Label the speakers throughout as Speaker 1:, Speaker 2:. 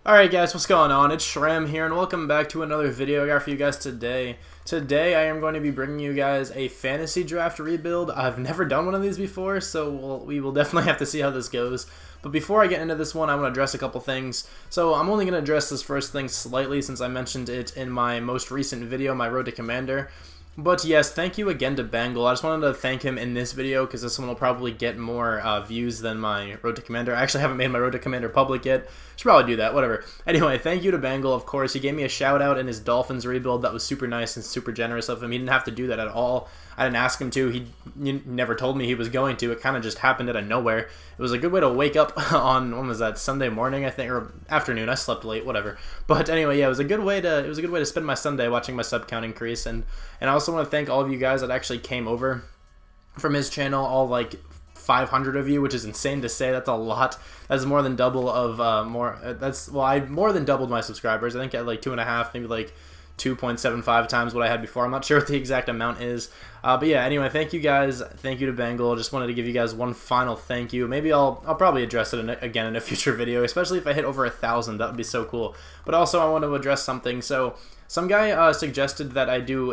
Speaker 1: Alright guys, what's going on? It's Shram here and welcome back to another video I got for you guys today. Today I am going to be bringing you guys a fantasy draft rebuild. I've never done one of these before, so we will definitely have to see how this goes. But before I get into this one, I want to address a couple things. So I'm only going to address this first thing slightly since I mentioned it in my most recent video, my Road to Commander. But yes, thank you again to Bengal. I just wanted to thank him in this video because this one will probably get more views than my Road to Commander. I actually haven't made my Road to Commander public yet. Should probably do that, whatever. Anyway, thank you to Bengal, of course. He gave me a shout out in his Dolphins rebuild. That was super nice and super generous of him. He didn't have to do that at all. I didn't ask him to. He never told me he was going to. It kind of just happened out of nowhere. It was a good way to wake up on, when was that, Sunday morning, I think, or afternoon. I slept late, whatever. But anyway, yeah, it was a good way to spend my Sunday watching my sub count increase. And I also want to thank all of you guys that actually came over from his channel, all like 500 of you, which is insane to say. That's a lot. That's more than double of I more than doubled my subscribers. I think at like 2.5, maybe like 2.75 times what I had before. I'm not sure what the exact amount is. But yeah, anyway, thank you guys. Thank you to Bengal. Just wanted to give you guys one final thank you. Maybe I'll probably address it again in a future video, especially if I hit over 1,000. That would be so cool. But also I want to address something. So some guy suggested that I do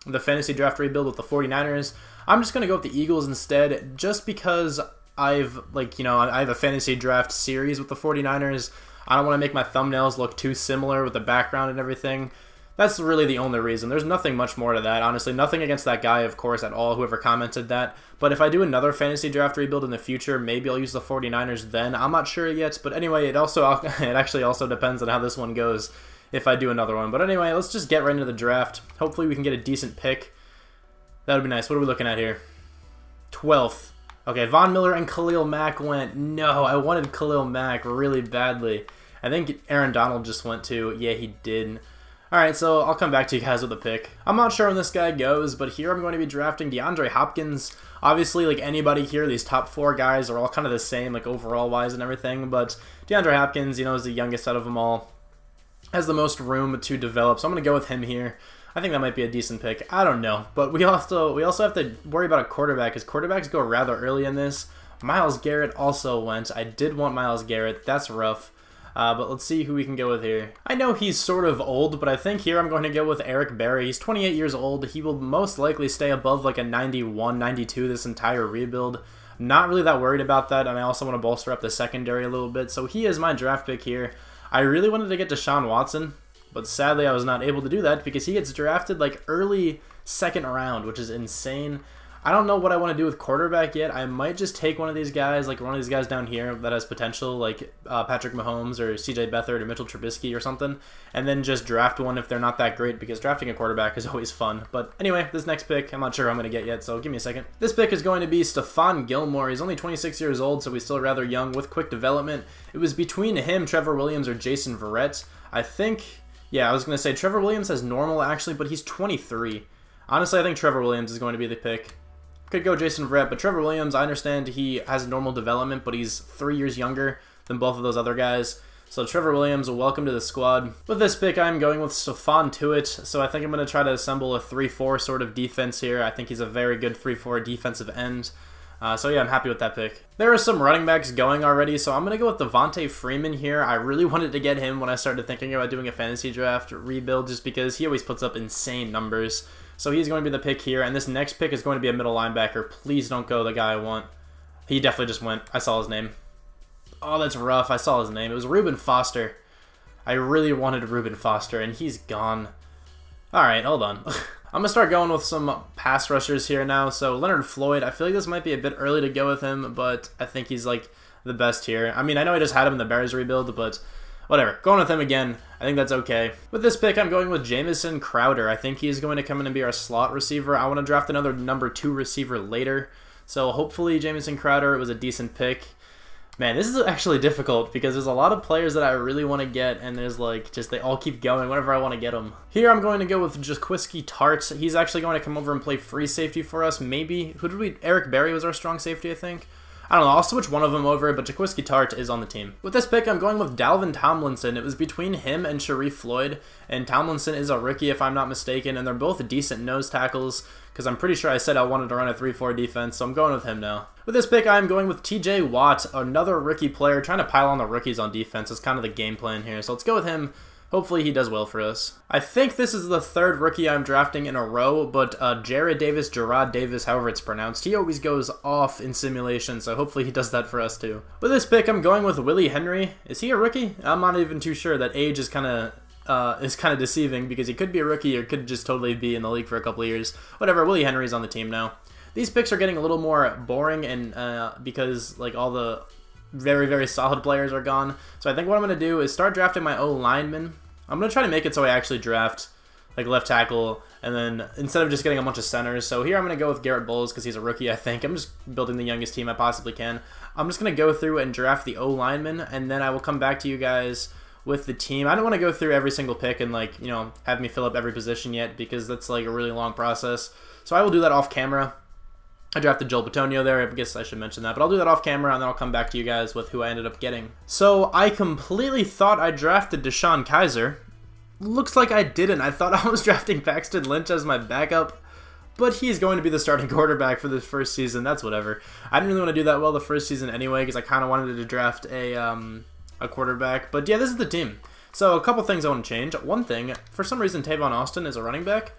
Speaker 1: the fantasy draft rebuild with the 49ers. I'm just going to go with the Eagles instead, just because I have a fantasy draft series with the 49ers. I don't want to make my thumbnails look too similar with the background and everything. That's really the only reason. There's nothing much more to that, honestly. Nothing against that guy, of course, at all, whoever commented that. But if I do another fantasy draft rebuild in the future, maybe I'll use the 49ers then. I'm not sure yet, but anyway, it actually also depends on how this one goes if I do another one. But anyway, let's just get right into the draft. Hopefully we can get a decent pick. That would be nice. What are we looking at here? 12th. Okay, Von Miller and Khalil Mack went. No, I wanted Khalil Mack really badly. I think Aaron Donald just went too. Yeah, he did. Alright, so I'll come back to you guys with a pick. I'm not sure when this guy goes, but here I'm going to be drafting DeAndre Hopkins. Obviously, like anybody here, these top 4 guys are all kind of the same, like overall-wise and everything, but DeAndre Hopkins, you know, is the youngest out of them all. Has the most room to develop, so I'm going to go with him here. I think that might be a decent pick. I don't know, but we also have to worry about a quarterback, because quarterbacks go rather early in this. Myles Garrett also went. I did want Myles Garrett. That's rough. But let's see who we can go with here. I know he's sort of old, but I think here I'm going to go with Eric Berry. He's 28 years old. He will most likely stay above like a 91, 92 this entire rebuild. I'm not really that worried about that, and I also want to bolster up the secondary a little bit. So he is my draft pick here. I really wanted to get Deshaun Watson, but sadly I was not able to do that because he gets drafted like early second round, which is insane. I don't know what I want to do with quarterback yet. I might just take one of these guys, like one of these guys down here that has potential, like Patrick Mahomes or CJ Beathard or Mitchell Trubisky or something, and then just draft one if they're not that great, because drafting a quarterback is always fun. But anyway, this next pick, I'm not sure who I'm going to get yet, so give me a second. This pick is going to be Stephon Gilmore. He's only 26 years old, so he's still rather young with quick development. It was between him, Trevor Williams, or Jason Verrett. I think, yeah, I was going to say Trevor Williams has normal actually, but he's 23. Honestly, I think Trevor Williams is going to be the pick. Could go Jason Verrett, but Trevor Williams, I understand he has normal development, but he's 3 years younger than both of those other guys. So Trevor Williams, welcome to the squad. With this pick, I'm going with Stephon Tuitt, so I think I'm going to try to assemble a 3-4 sort of defense here. I think he's a very good 3-4 defensive end. So yeah, I'm happy with that pick. There are some running backs going already, so I'm going to go with Devontae Freeman here. I really wanted to get him when I started thinking about doing a fantasy draft rebuild, just because he always puts up insane numbers. So he's going to be the pick here, and this next pick is going to be a middle linebacker. Please don't go the guy I want. He definitely just went. I saw his name. Oh, that's rough. I saw his name. It was Reuben Foster. I really wanted Reuben Foster, and he's gone. Alright, hold on. I'm going to start going with some pass rushers here now. So Leonard Floyd, I feel like this might be a bit early to go with him, but I think he's like the best here. I mean, I know I just had him in the Bears rebuild, but whatever. Going with him again, I think that's okay. With this pick, I'm going with Jamison Crowder. I think he's going to come in and be our slot receiver. I want to draft another number 2 receiver later. So hopefully Jamison Crowder was a decent pick. Man, this is actually difficult because there's a lot of players that I really want to get, and there's like, just they all keep going whenever I want to get them. Here I'm going to go with Jaquiski Tartt. He's actually going to come over and play free safety for us. Maybe, who did we, Eric Berry was our strong safety, I think. I don't know, I'll switch one of them over, but Jaquiski Tart is on the team. With this pick, I'm going with Dalvin Tomlinson. It was between him and Sharif Floyd, and Tomlinson is a rookie if I'm not mistaken, and they're both decent nose tackles, because I'm pretty sure I said I wanted to run a 3-4 defense, so I'm going with him now. With this pick, I'm going with TJ Watt, another rookie player, trying to pile on the rookies on defense. Is kind of the game plan here, so let's go with him. Hopefully he does well for us. I think this is the third rookie I'm drafting in a row, but Gerard Davis, however it's pronounced, he always goes off in simulation, so hopefully he does that for us too. With this pick, I'm going with Willie Henry. Is he a rookie? I'm not even too sure. That age is kind of deceiving, because he could be a rookie or could just totally be in the league for a couple of years. Whatever, Willie Henry's on the team now. These picks are getting a little more boring, and because like all the very, very solid players are gone. So I think what I'm going to do is start drafting my O-linemen. I'm going to try to make it so I actually draft like left tackle, and then instead of just getting a bunch of centers. So here I'm going to go with Garrett Bowles because he's a rookie, I think. I'm just building the youngest team I possibly can. I'm just going to go through and draft the O-linemen, and then I will come back to you guys with the team. I don't want to go through every single pick and like, you know, have me fill up every position yet, because that's like a really long process. So I will do that off camera. I drafted Joel Bitonio there, I guess I should mention that, but I'll do that off camera, and then I'll come back to you guys with who I ended up getting. So I completely thought I drafted Deshaun Kaiser. Looks like I didn't. I thought I was drafting Paxton Lynch as my backup, but he's going to be the starting quarterback for this first season. That's whatever. I didn't really want to do that well the first season anyway, because I kind of wanted to draft a quarterback. But yeah, this is the team. So a couple things I want to change. One thing, for some reason Tavon Austin is a running back.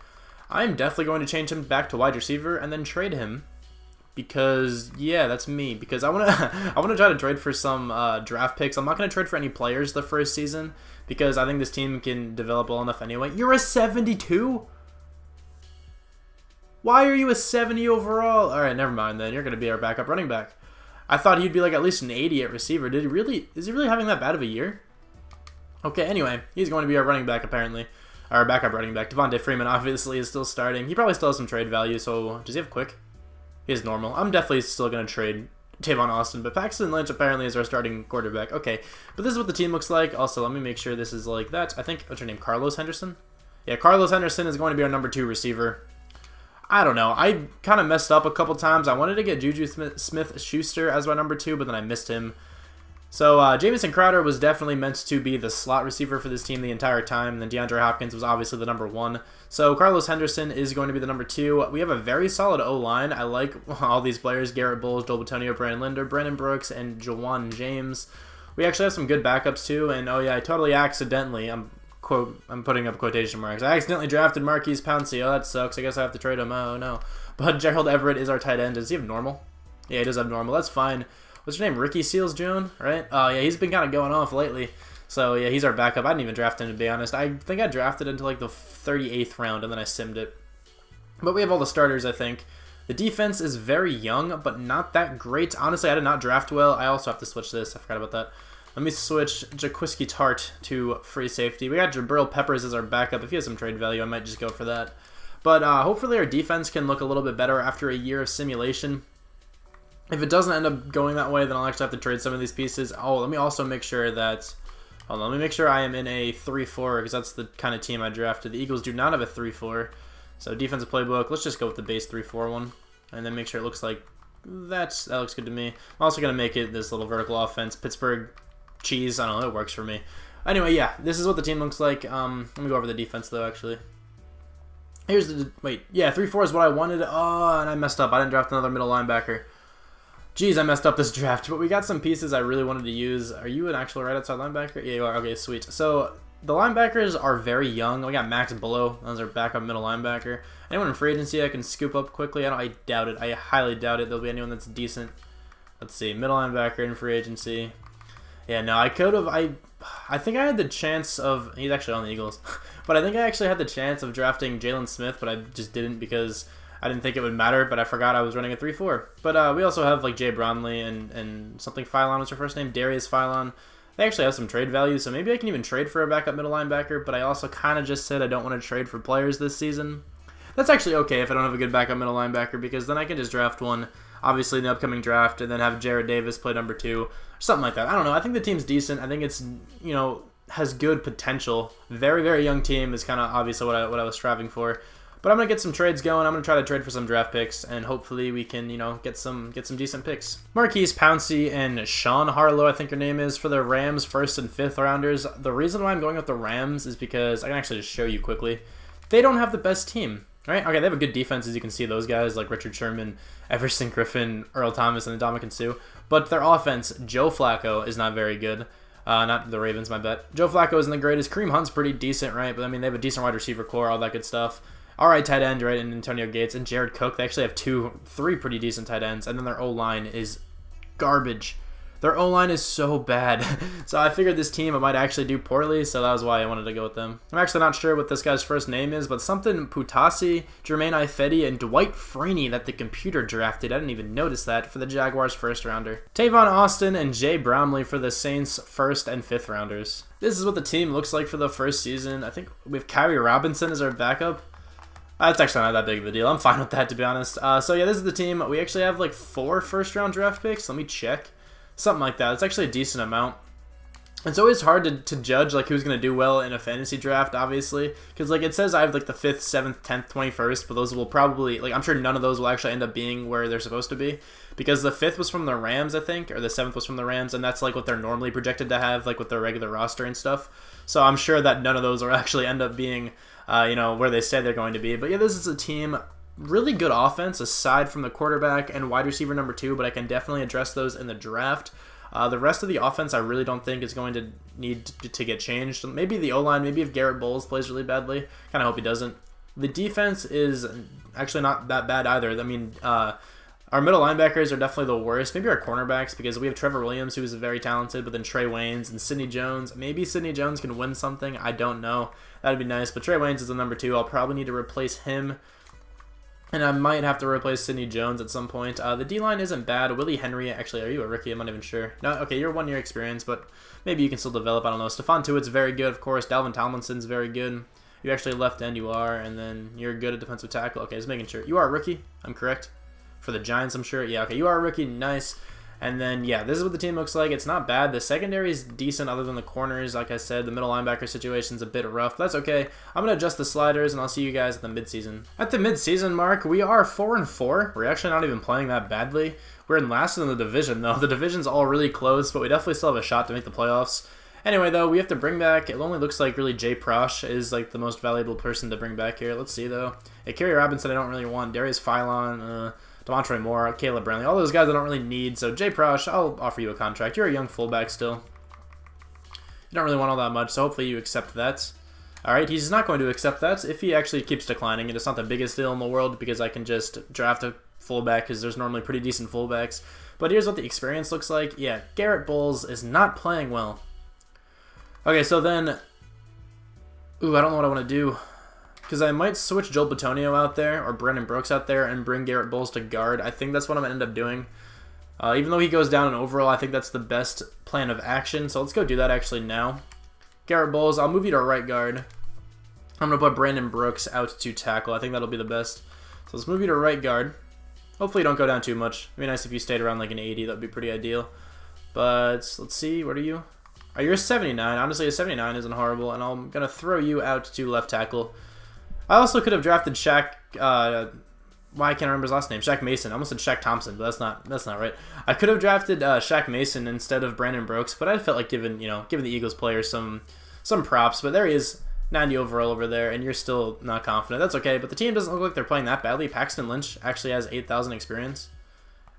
Speaker 1: I'm definitely going to change him back to wide receiver and then trade him. Because, yeah, that's me. Because I want to try to trade for some draft picks. I'm not going to trade for any players the first season, because I think this team can develop well enough anyway. You're a 72? Why are you a 70 overall? Alright, never mind then. You're going to be our backup running back. I thought he'd be like at least an 80 at receiver. Is he really having that bad of a year? Okay, anyway, he's going to be our running back apparently. Our backup running back. Devontae Freeman obviously is still starting. He probably still has some trade value, so does he have quick? He is normal. I'm definitely still going to trade Tavon Austin, but Paxton Lynch apparently is our starting quarterback. Okay, but this is what the team looks like. Also, let me make sure this is like that. I think, what's her name, Carlos Henderson? Yeah, Carlos Henderson is going to be our number 2 receiver. I don't know. I kind of messed up a couple times. I wanted to get Juju Smith-Schuster as my number 2, but then I missed him. So Jamison Crowder was definitely meant to be the slot receiver for this team the entire time. And then DeAndre Hopkins was obviously the number 1. So Carlos Henderson is going to be the number 2. We have a very solid O-line. I like all these players: Garrett Bowles, Joel Bitonio, Brandon Linder, Brandon Brooks, and Jawan James. We actually have some good backups too. And oh yeah, I totally accidentally, I'm putting up quotation marks, I accidentally drafted Marquise Pouncey. Oh, that sucks. I guess I have to trade him. Oh no. But Gerald Everett is our tight end. Does he have normal? Yeah, he does have normal. That's fine. What's your name? Ricky Seals-Jones, right? Oh, yeah, he's been kind of going off lately. So, yeah, he's our backup. I didn't even draft him, to be honest. I think I drafted into, like, the 38th round, and then I simmed it. But we have all the starters, I think. The defense is very young, but not that great. Honestly, I did not draft well. I also have to switch this. I forgot about that. Let me switch Jaquiski Tart to free safety. We got Jabril Peppers as our backup. If he has some trade value, I might just go for that. But hopefully our defense can look a little bit better after a year of simulation. If it doesn't end up going that way, then I'll actually have to trade some of these pieces. Oh, let me also make sure that... Hold on, let me make sure I am in a 3-4, because that's the kind of team I drafted. The Eagles do not have a 3-4. So defensive playbook, let's just go with the base 3-4 one. And then make sure it looks like... That looks good to me. I'm also going to make it this little vertical offense. Pittsburgh cheese, I don't know, it works for me. Anyway, yeah, this is what the team looks like. Let me go over the defense, though, actually. Here's the... Wait, yeah, 3-4 is what I wanted. Oh, and I messed up. I didn't draft another middle linebacker. Jeez, I messed up this draft, but we got some pieces I really wanted to use. Are you an actual right outside linebacker? Yeah, you are. Okay, sweet. So, the linebackers are very young. We got Max Bullough. That was our backup middle linebacker. Anyone in free agency I can scoop up quickly? I doubt it. I highly doubt it. There'll be anyone that's decent. Let's see. Middle linebacker in free agency. Yeah, no, I could have... I think I had the chance of... He's actually on the Eagles. But I think I actually had the chance of drafting Jalen Smith, but I just didn't because... I didn't think it would matter, but I forgot I was running a 3-4. But we also have like Jay Brownlee and something Philon was her first name, Darius Philon. They actually have some trade value, so maybe I can even trade for a backup middle linebacker, but I also kind of just said I don't want to trade for players this season. That's actually okay if I don't have a good backup middle linebacker, because then I can just draft one, obviously in the upcoming draft, and then have Jarrad Davis play number 2, or something like that. I don't know. I think the team's decent. I think it's, you know, has good potential. Very, very young team is kind of obviously what I was striving for. But I'm going to get some trades going. I'm going to try to trade for some draft picks, and hopefully we can, you know, get some decent picks. Marquise Pouncey and Sean Harlow, I think your name is, for the Rams 1st and 5th rounders. The reason why I'm going with the Rams is because I can actually just show you quickly. They don't have the best team. Right? Okay, they have a good defense, as you can see, those guys like Richard Sherman, Everson Griffin, Earl Thomas, and Ndamukong Suh. But their offense, Joe Flacco, is not very good. Not the Ravens, my bet. Joe Flacco isn't the greatest. Kareem Hunt's pretty decent, right? But I mean, they have a decent wide receiver core, all that good stuff. Alright, tight end, right? And Antonio Gates and Jared Cook. They actually have 3 pretty decent tight ends. And then their O-line is garbage. Their O-line is so bad. So I figured this team might actually do poorly, so that was why I wanted to go with them. I'm actually not sure what this guy's first name is, but something Putasi, Jermaine Ifedi, and Dwight Freeney that the computer drafted. I didn't even notice that for the Jaguars 1st rounder. Tavon Austin and Jay Bromley for the Saints 1st and 5th rounders. This is what the team looks like for the first season. I think we have Kyrie Robinson as our backup. That's actually not that big of a deal. I'm fine with that, to be honest. So yeah, this is the team. We actually have like 4 first-round draft picks. Let me check. Something like that. It's actually a decent amount. It's always hard to judge like who's going to do well in a fantasy draft, obviously, because like it says I have like the 5th, 7th, 10th, 21st, but those will probably, like, I'm sure none of those will actually end up being where they're supposed to be, because the 5th was from the Rams, I think, or the 7th was from the Rams, and that's like what they're normally projected to have, like with their regular roster and stuff. So I'm sure that none of those will actually end up being, you know, where they say they're going to be. But yeah, this is a team. Really good offense aside from the quarterback and wide receiver number 2, but I can definitely address those in the draft. The rest of the offense I really don't think is going to need to get changed. Maybe the O-line, maybe if Garrett Bowles plays really badly. Kind of hope he doesn't. The defense is actually not that bad either. I mean, our middle linebackers are definitely the worst. Maybe our cornerbacks, because we have Trevor Williams, who is very talented, but then Trey Waynes and Sidney Jones. Maybe Sidney Jones can win something. I don't know. That'd be nice. But Trey Waynes is the number 2. I'll probably need to replace him. And I might have to replace Sidney Jones at some point. The D-line isn't bad. Willie Henry, actually, are you a rookie? I'm not even sure. No, okay, you're 1 year experience, but maybe you can still develop. I don't know. Stephon Tuitt's very good, of course. Dalvin Tomlinson's very good. You actually left end, you are, and then you're good at defensive tackle. Okay, just making sure. You are a rookie, I'm correct? For the Giants, I'm sure. Yeah, okay, you are a rookie. Nice. And then, yeah, this is what the team looks like. It's not bad. The secondary is decent other than the corners. Like I said, the middle linebacker situation's a bit rough. But that's okay. I'm going to adjust the sliders, and I'll see you guys at the midseason. At the midseason mark, we are 4-4. We're actually not even playing that badly. We're in last in the division, though. The division's all really close, but we definitely still have a shot to make the playoffs. Anyway, though, we have to bring back, it only looks like really Jay Prosh is like the most valuable person to bring back here. Let's see, though. Hey, Kerry Robinson I don't really want. Darius Philon, Demontre Moore, Caleb Brownlee, all those guys I don't really need. So Jay Prosh, I'll offer you a contract. You're a young fullback still. You don't really want all that much, so hopefully you accept that. Alright, he's not going to accept that if he actually keeps declining. And it's not the biggest deal in the world because I can just draft a fullback because there's normally pretty decent fullbacks. But here's what the experience looks like. Yeah, Garrett Bowles is not playing well. Okay, so then... Ooh, I don't know what I want to do. Because I might switch Joel Bitonio out there, or Brandon Brooks out there, and bring Garrett Bowles to guard. I think that's what I'm going to end up doing. Even though he goes down in overall, I think that's the best plan of action. So let's go do that actually now. Garrett Bowles, I'll move you to right guard. I'm going to put Brandon Brooks out to tackle. I think that'll be the best. So let's move you to right guard. Hopefully you don't go down too much. It'd be nice if you stayed around like an 80. That would be pretty ideal. But let's see. What are you? Oh, you're a 79. Honestly, a 79 isn't horrible. And I'm going to throw you out to left tackle. I also could have drafted Shaq, why I can't remember his last name, Shaq Mason. I almost said Shaq Thompson, but that's not right. I could have drafted Shaq Mason instead of Brandon Brooks, but I felt like giving the Eagles players some props. But there he is, 90 overall over there, and you're still not confident. That's okay, but the team doesn't look like they're playing that badly. Paxton Lynch actually has 8,000 experience.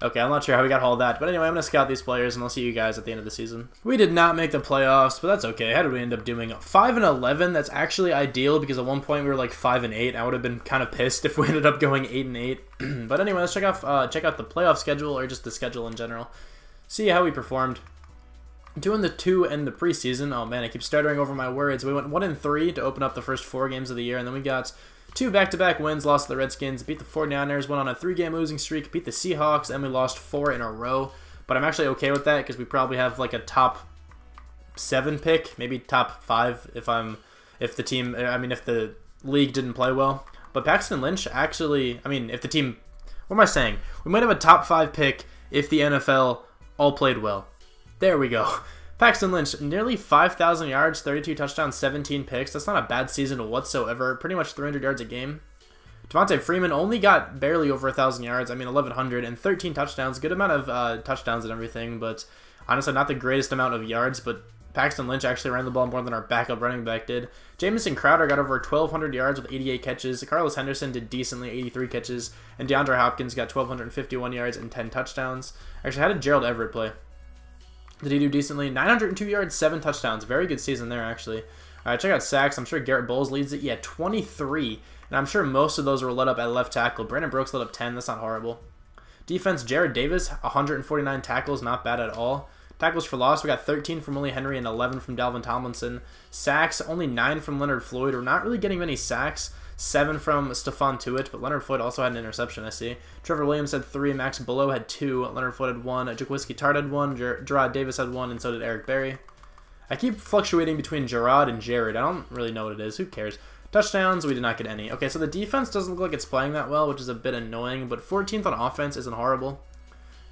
Speaker 1: Okay, I'm not sure how we got all that, but anyway, I'm going to scout these players, and I'll see you guys at the end of the season. We did not make the playoffs, but that's okay. How did we end up doing? 5-11, that's actually ideal, because at one point we were like 5-8. I would have been kind of pissed if we ended up going 8-8. But anyway, let's check out the playoff schedule, or just the schedule in general. See how we performed. Doing the 2 in the preseason. Oh man, I keep stuttering over my words. We went 1-3 to open up the first 4 games of the year, and then we got 2 back-to-back wins, lost to the Redskins, beat the 49ers, went on a 3-game losing streak, beat the Seahawks, and we lost 4 in a row. But I'm actually okay with that because we probably have like a top 7 pick, maybe top 5 if the league didn't play well. But Paxton Lynch actually, if the team, what am I saying? We might have a top 5 pick if the NFL all played well. There we go. Paxton Lynch, nearly 5,000 yards, 32 touchdowns, 17 picks. That's not a bad season whatsoever. Pretty much 300 yards a game. Devontae Freeman only got barely over 1,000 yards. I mean, 1,100 and 13 touchdowns. Good amount of touchdowns and everything, but honestly, not the greatest amount of yards. But Paxton Lynch actually ran the ball more than our backup running back did. Jamison Crowder got over 1,200 yards with 88 catches. Carlos Henderson did decently, 83 catches. And DeAndre Hopkins got 1,251 yards and 10 touchdowns. Actually, how did Gerald Everett play? Did he do decently? 902 yards, 7 touchdowns. Very good season there, actually. All right, check out sacks. I'm sure Garrett Bowles leads it. Yeah, 23. And I'm sure most of those were let up at left tackle. Brandon Brooks let up 10. That's not horrible. Defense, Jared Davis, 149 tackles. Not bad at all. Tackles for loss, we got 13 from Willie Henry and 11 from Dalvin Tomlinson. Sacks, only 9 from Leonard Floyd. We're not really getting many sacks. 7 from Stephon Tuitt, but Leonard Floyd also had an interception, I see. Trevor Williams had 3, Max Below had 2, Leonard Floyd had 1, Jaquiski Tart had 1, Gerard Davis had 1, and so did Eric Berry. I keep fluctuating between Gerard and Jared. I don't really know what it is. Who cares? Touchdowns, we did not get any. Okay, so the defense doesn't look like it's playing that well, which is a bit annoying, but 14th on offense isn't horrible.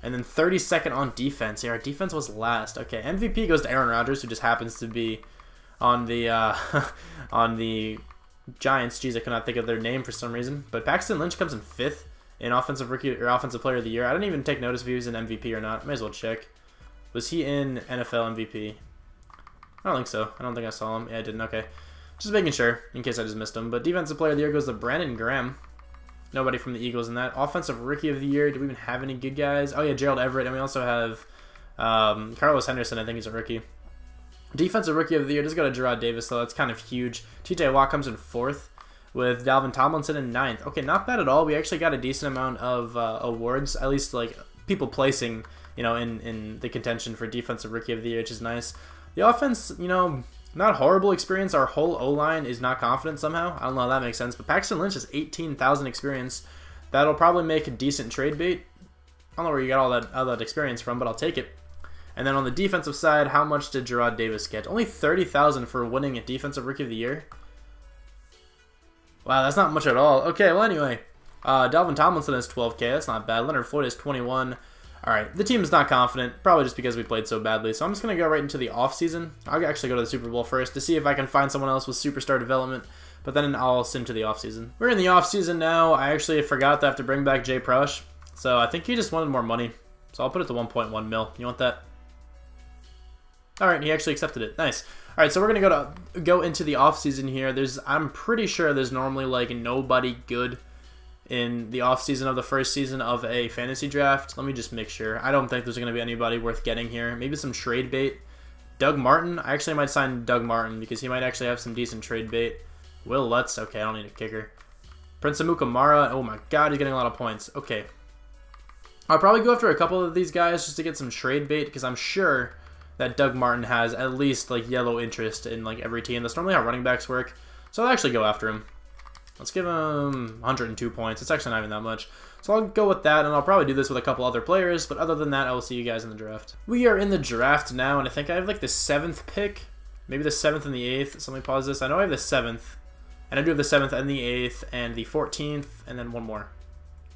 Speaker 1: And then 32nd on defense. Yeah, our defense was last. Okay, MVP goes to Aaron Rodgers, who just happens to be on the on the Giants. Jeez, I cannot think of their name for some reason. But Paxton Lynch comes in 5th in offensive rookie or offensive player of the year. I didn't even take notice if he was an MVP or not. Might as well check. Was he in NFL MVP? I don't think so. I don't think I saw him. Yeah, I didn't. Okay, just making sure in case I just missed him. But defensive player of the year goes to Brandon Graham. Nobody from the Eagles in that. Offensive Rookie of the Year. Do we even have any good guys? Oh, yeah, Gerald Everett. And we also have Carlos Henderson. I think he's a rookie. Defensive Rookie of the Year does go to Gerard Davis, though. That's kind of huge. TJ Watt comes in 4th with Dalvin Tomlinson in 9th. Okay, not bad at all. We actually got a decent amount of awards, at least like people placing, you know, in the contention for Defensive Rookie of the Year, which is nice. The offense, you know, not horrible experience. Our whole O-line is not confident somehow. I don't know how that makes sense. But Paxton Lynch has 18,000 experience. That'll probably make a decent trade bait. I don't know where you got all that experience from, but I'll take it. And then on the defensive side, how much did Gerard Davis get? Only 30,000 for winning a Defensive Rookie of the Year. Wow, that's not much at all. Okay, well anyway. Dalvin Tomlinson has 12K. That's not bad. Leonard Floyd has 21. Alright, the team is not confident, probably just because we played so badly, so I'm just going to go right into the offseason. I'll actually go to the Super Bowl first to see if I can find someone else with superstar development, but then I'll sim to the offseason. We're in the offseason now. I actually forgot to have to bring back Jay Prush, so I think he just wanted more money, so I'll put it to 1.1 mil. You want that? Alright, he actually accepted it. Nice. Alright, so we're going to go into the offseason here. I'm pretty sure there's normally like nobody good in the offseason of the first season of a fantasy draft. Let me just make sure. I don't think there's going to be anybody worth getting here. Maybe some trade bait. Doug Martin. I actually might sign Doug Martin because he might actually have some decent trade bait. Will Lutz. Okay, I don't need a kicker. Prince Amukamara. Oh my god, he's getting a lot of points. Okay. I'll probably go after a couple of these guys just to get some trade bait because I'm sure that Doug Martin has at least like yellow interest in like every team. That's normally how running backs work. So I'll actually go after him. Let's give him 102 points. It's actually not even that much. So I'll go with that, and I'll probably do this with a couple other players, but other than that, I will see you guys in the draft. We are in the draft now, and I think I have like the 7th pick. Maybe the 7th and the 8th. So let me pause this. I know I have the 7th, and I do have the 7th and the 8th, and the 14th, and then one more.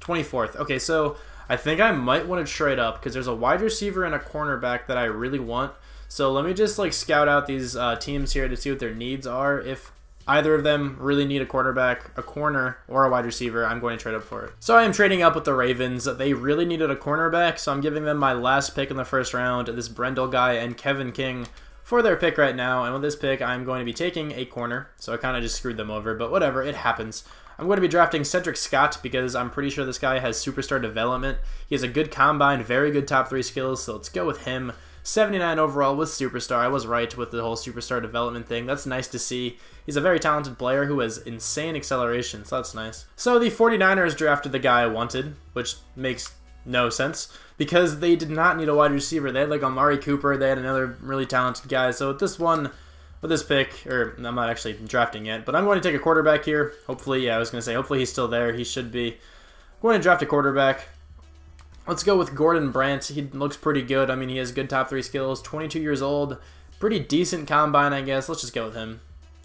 Speaker 1: 24th. Okay, so I think I might want to trade up, because there's a wide receiver and a cornerback that I really want. So let me just like scout out these teams here to see what their needs are. If either of them really need a quarterback, a corner, or a wide receiver, I'm going to trade up for it. So I am trading up with the Ravens. They really needed a cornerback, so I'm giving them my last pick in the first round, this Brendel guy and Kevin King, for their pick right now. And with this pick, I'm going to be taking a corner. So I kind of just screwed them over, but whatever, it happens. I'm going to be drafting Cedric Scott because I'm pretty sure this guy has superstar development. He has a good combine, very good top 3 skills, so let's go with him. 79 overall with superstar. I was right with the whole superstar development thing. That's nice to see. He's a very talented player who has insane acceleration, so that's nice. So the 49ers drafted the guy I wanted, which makes no sense because they did not need a wide receiver. They had like Amari Cooper. They had another really talented guy. So with this one, with this pick, or I'm not actually drafting yet, but I'm going to take a quarterback here. Hopefully, yeah, I was going to say, hopefully he's still there. He should be. I'm going to draft a quarterback. Let's go with Gordon Brandt. He looks pretty good. I mean, he has good top 3 skills. 22 years old. Pretty decent combine, I guess. Let's just go with him.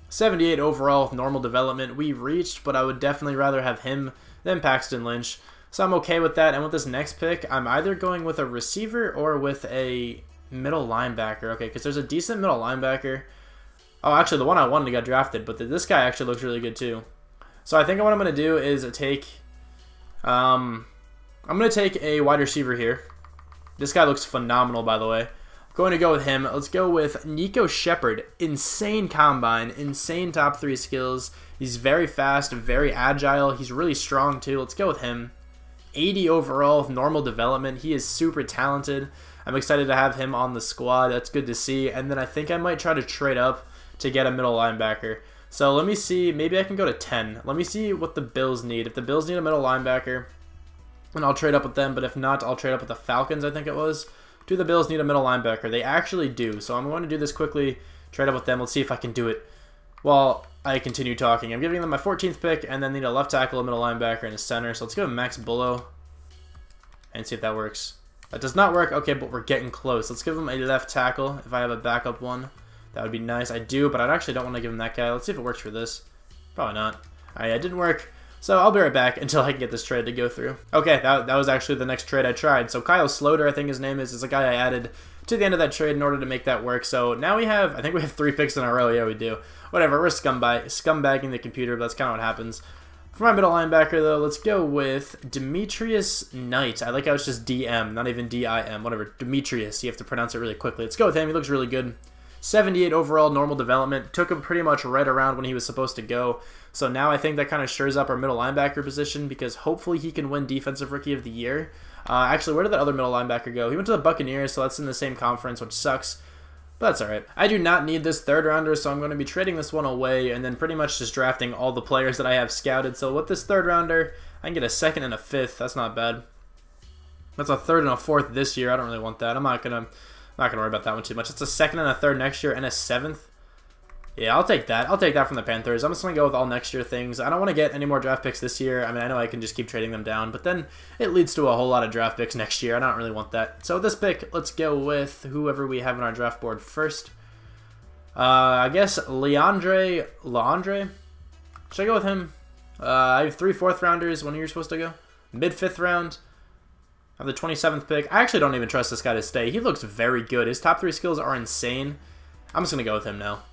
Speaker 1: 78 overall with normal development. We reached, but I would definitely rather have him than Paxton Lynch. So I'm okay with that. And with this next pick, I'm either going with a receiver or with a middle linebacker. Okay, because there's a decent middle linebacker. Oh, actually, the one I wanted got drafted, but this guy actually looks really good too. So I think what I'm going to do is take... I'm going to take a wide receiver here. This guy looks phenomenal, by the way. Going to go with him. Let's go with Nico Shepard. Insane combine, insane top 3 skills. He's very fast, very agile. He's really strong too. Let's go with him. 80 overall, normal development. He is super talented. I'm excited to have him on the squad. That's good to see. And then I think I might try to trade up to get a middle linebacker. So let me see. Maybe I can go to 10. Let me see what the Bills need. If the Bills need a middle linebacker, then I'll trade up with them. But if not, I'll trade up with the Falcons, I think it was. Do the Bills need a middle linebacker? They actually do. So I'm going to do this quickly, trade up with them. Let's see if I can do it while I continue talking. I'm giving them my 14th pick, and then need a left tackle, a middle linebacker, and a center. So let's go with Max Bullough and see if that works. That does not work. Okay, but we're getting close. Let's give him a left tackle if I have a backup one. That would be nice. I do, but I actually don't want to give him that guy. Let's see if it works for this. Probably not. All right, it didn't work. So I'll be right back until I can get this trade to go through. Okay, that was actually the next trade I tried. So Kyle Sloter, I think his name is a guy I added to the end of that trade in order to make that work. So now we have, I think we have 3 picks in a row. Yeah, we do. Whatever, we're scumbagging the computer, but that's kind of what happens. For my middle linebacker, though, let's go with Demetrius Knight. I like how it's just DM, not even D-I-M, whatever. Demetrius, you have to pronounce it really quickly. Let's go with him. He looks really good. 78 overall, normal development. Took him pretty much right around when he was supposed to go. So now I think that kind of shores up our middle linebacker position because hopefully he can win Defensive Rookie of the Year. Actually, where did that other middle linebacker go? He went to the Buccaneers, so that's in the same conference, which sucks. But that's alright. I do not need this 3rd rounder, so I'm going to be trading this one away and then pretty much just drafting all the players that I have scouted. So with this 3rd rounder, I can get a 2nd and a 5th. That's not bad. That's a 3rd and a 4th this year. I don't really want that. I'm not gonna worry about that one too much. It's a 2nd and a 3rd next year and a 7th. Yeah, I'll take that. I'll take that from the Panthers. I'm just going to go with all next year things. I don't want to get any more draft picks this year. I mean, I know I can just keep trading them down, but then it leads to a whole lot of draft picks next year. I don't really want that. So this pick, let's go with whoever we have on our draft board first. I guess Leandre. Should I go with him? I have 3 4th rounders. When are you supposed to go? Mid 5th round. I have the 27th pick. I actually don't even trust this guy to stay. He looks very good. His top 3 skills are insane. I'm just going to go with him now.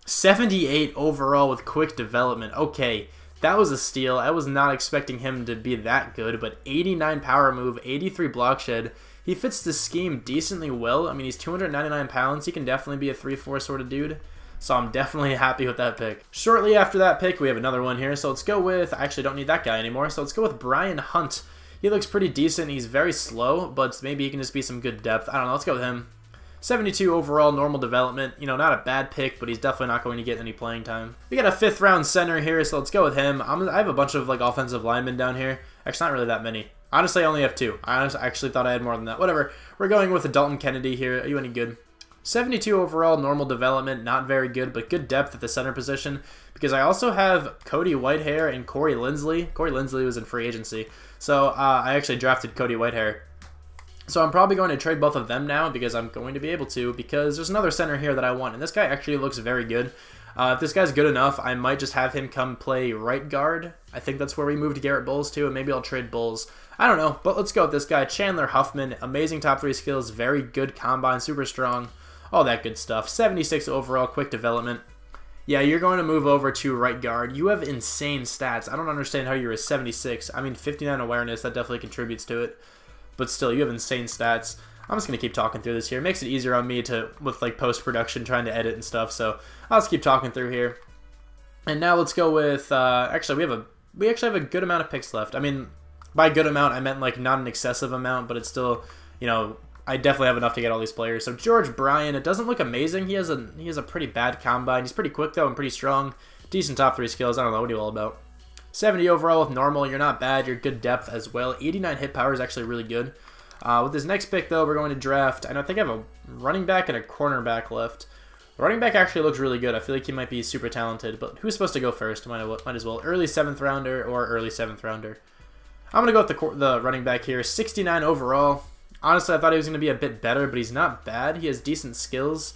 Speaker 1: 78 overall with quick development. Okay, that was a steal. I was not expecting him to be that good, but 89 power move, 83 block shed. He fits the scheme decently well. I mean, he's 299 pounds. He can definitely be a 3-4 sort of dude. So I'm definitely happy with that pick. Shortly after that pick, we have another one here. So let's go with, I actually don't need that guy anymore. So let's go with Brian Hunt. He looks pretty decent. He's very slow, but maybe he can just be some good depth. I don't know. Let's go with him. 72 overall, normal development. You know, not a bad pick, but he's definitely not going to get any playing time. We got a 5th round center here, so let's go with him. I have a bunch of like offensive linemen down here. Actually, not really that many. Honestly, I only have 2. I actually thought I had more than that. Whatever. We're going with a Dalton Kennedy here. Are you any good? 72 overall, normal development. Not very good, but good depth at the center position. Because I also have Cody Whitehair and Corey Linsley. Corey Linsley was in free agency. So I actually drafted Cody Whitehair. So I'm probably going to trade both of them now because I'm going to be able to, because there's another center here that I want, and this guy actually looks very good. If this guy's good enough, I might just have him come play right guard. I think that's where we moved Garrett Bowles to, and maybe I'll trade Bowles. I don't know, but let's go with this guy, Chandler Huffman. Amazing top 3 skills, very good combine, super strong, all that good stuff. 76 overall, quick development. Yeah, you're going to move over to right guard. You have insane stats. I don't understand how you're a 76. I mean, 59 awareness, that definitely contributes to it. But still, you have insane stats. I'm just going to keep talking through this here. It makes it easier on me to, with like post-production, trying to edit and stuff. So I'll just keep talking through here. And now let's go with, actually, we actually have a good amount of picks left. I mean, by good amount, I meant like not an excessive amount, but it's still, you know, I definitely have enough to get all these players. So George Bryan, it doesn't look amazing. He has a pretty bad combine. He's pretty quick though and pretty strong. Decent top 3 skills. I don't know, what are you all about? 70 overall with normal. You're not bad. You're good depth as well. 89 hit power is actually really good. With this next pick, though, we're going to draft, and I think I have a running back and a cornerback left. The running back actually looks really good. I feel like he might be super talented, but who's supposed to go first? Might as well. Early 7th rounder or early 7th rounder. I'm going to go with the running back here. 69 overall. Honestly, I thought he was going to be a bit better, but he's not bad. He has decent skills,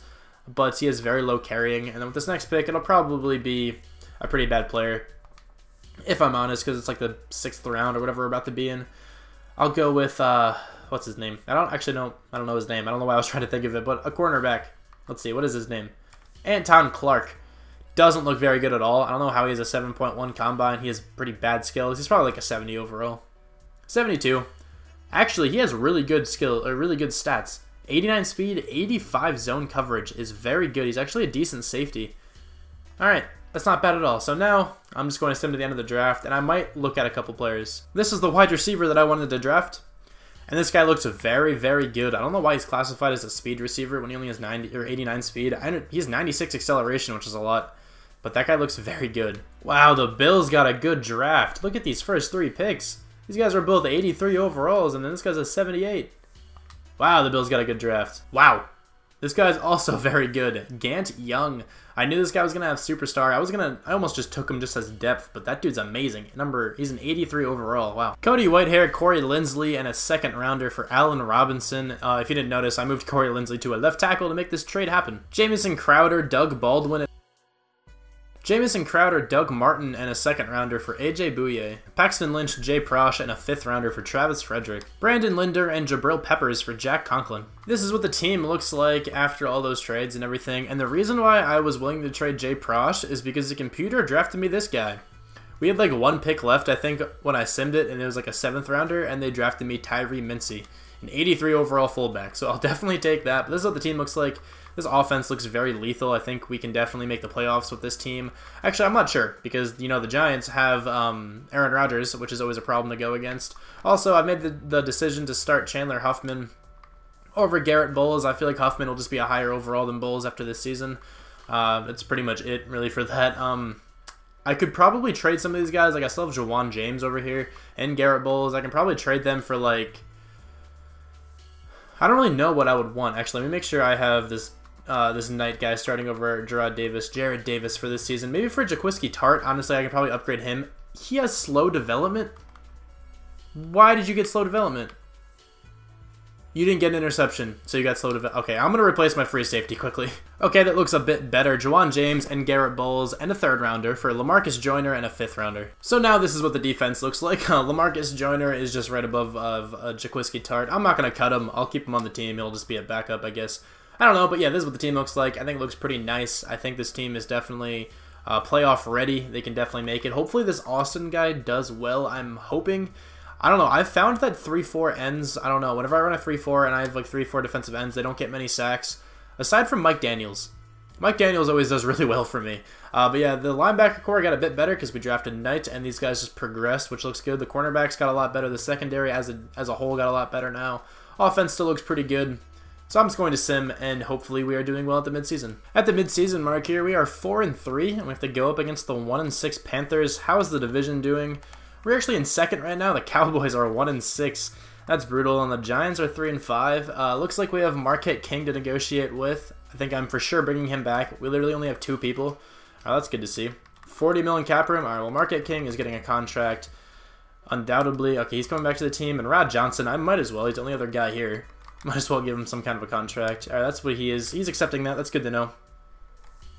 Speaker 1: but he has very low carrying. And then with this next pick, it'll probably be a pretty bad player, if I'm honest, because it's like the 6th round or whatever we're about to be in. I'll go with, what's his name? I don't know his name. I don't know why I was trying to think of it, but a cornerback. Let's see, what is his name? Anton Clark. Doesn't look very good at all. I don't know how he has a 7.1 combine. He has pretty bad skills. He's probably like a 70 overall. 72. Actually, he has really good skill, or really good stats. 89 speed, 85 zone coverage is very good. He's actually a decent safety. Alright, that's not bad at all. So now, I'm just going to sim to the end of the draft, and I might look at a couple players. This is the wide receiver that I wanted to draft. And this guy looks very, very good. I don't know why he's classified as a speed receiver when he only has 90 or 89 speed. He has 96 acceleration, which is a lot. But that guy looks very good. Wow, the Bills got a good draft. Look at these first 3 picks. These guys are both 83 overalls, and then this guy's a 78. Wow, the Bills got a good draft. Wow. This guy's also very good. Gant Young. I knew this guy was going to have superstar. I almost just took him just as depth, but that dude's amazing. He's an 83 overall. Wow. Cody Whitehair, Corey Linsley, and a second rounder for Allen Robinson. If you didn't notice, I moved Corey Linsley to a left tackle to make this trade happen. Jamison Crowder, Doug Baldwin, Doug Martin, and a second rounder for AJ Bouye. Paxton Lynch, Jay Prosh, and a 5th rounder for Travis Frederick. Brandon Linder and Jabril Peppers for Jack Conklin. This is what the team looks like after all those trades and everything, and the reason why I was willing to trade Jay Prosh is because the computer drafted me this guy. We had like 1 pick left, I think, when I simmed it, and it was like a 7th rounder, and they drafted me Tyree Mincy, an 83 overall fullback, so I'll definitely take that. But this is what the team looks like. This offense looks very lethal. I think we can definitely make the playoffs with this team. Actually, I'm not sure because, you know, the Giants have Aaron Rodgers, which is always a problem to go against. Also, I've made the decision to start Chandler Huffman over Garrett Bowles. I feel like Huffman will just be a higher overall than Bowles after this season. That's pretty much it, really, for that. I could probably trade some of these guys. Like, I still have Jawan James over here and Garrett Bowles. I can probably trade them for, like... I don't really know what I would want. Actually, let me make sure I have this Knight guy starting over Jared Davis for this season. Maybe for Jaquiski Tart, honestly, I can probably upgrade him. He has slow development. Why did you get slow development? You didn't get an interception, so you got slow development. Okay, I'm going to replace my free safety quickly. Okay, that looks a bit better. Jawan James and Garrett Bowles and a 3rd rounder for Lamarcus Joyner and a 5th rounder. So now this is what the defense looks like. Lamarcus Joyner is just right above Jaquiski Tart. I'm not going to cut him. I'll keep him on the team. He'll just be a backup, I guess. I don't know, but yeah, this is what the team looks like. I think it looks pretty nice. I think this team is definitely playoff ready. They can definitely make it. Hopefully this Austin guy does well. I'm hoping. I don't know. I've found that 3-4 ends, I don't know. Whenever I run a 3-4 and I have like 3-4 defensive ends, they don't get many sacks. Aside from Mike Daniels. Mike Daniels always does really well for me. But yeah, the linebacker core got a bit better because we drafted Knight, and these guys just progressed, which looks good. The cornerbacks got a lot better. The secondary as a whole got a lot better now. Offense still looks pretty good. So I'm just going to sim, and hopefully we are doing well at the midseason. At the midseason mark here, we are 4-3, and we have to go up against the 1-6 Panthers. How is the division doing? We're actually in 2nd right now. The Cowboys are 1-6. That's brutal, and the Giants are 3-5. Looks like we have Marquette King to negotiate with. I think I'm for sure bringing him back. We literally only have 2 people. That's good to see. 40 million cap room. All right, well, Marquette King is getting a contract. Undoubtedly. Okay, he's coming back to the team. And Rod Johnson, I might as well. He's the only other guy here. Might as well give him some kind of a contract. Alright, that's what he is. He's accepting that. That's good to know.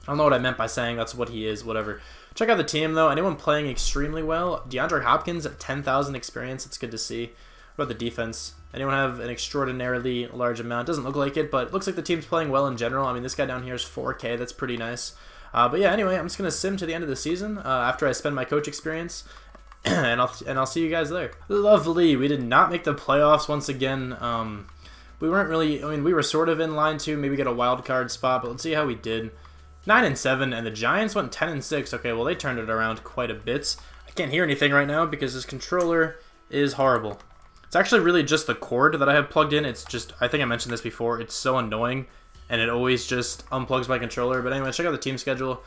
Speaker 1: I don't know what I meant by saying that's what he is. Whatever. Check out the team, though. Anyone playing extremely well? DeAndre Hopkins at 10,000 experience. It's good to see. What about the defense? Anyone have an extraordinarily large amount? Doesn't look like it, but it looks like the team's playing well in general. I mean, this guy down here is 4K. That's pretty nice. But yeah, anyway, I'm just going to sim to the end of the season after I spend my coach experience. and I'll see you guys there. Lovely. We did not make the playoffs once again. We weren't really, I mean, we were sort of in line to maybe get a wild card spot, but let's see how we did. 9-7, and the Giants went 10-6. Okay, well, they turned it around quite a bit. I can't hear anything right now because this controller is horrible. It's actually really just the cord that I have plugged in. It's just, I think I mentioned this before, it's so annoying, and it always just unplugs my controller. But anyway, check out the team schedule.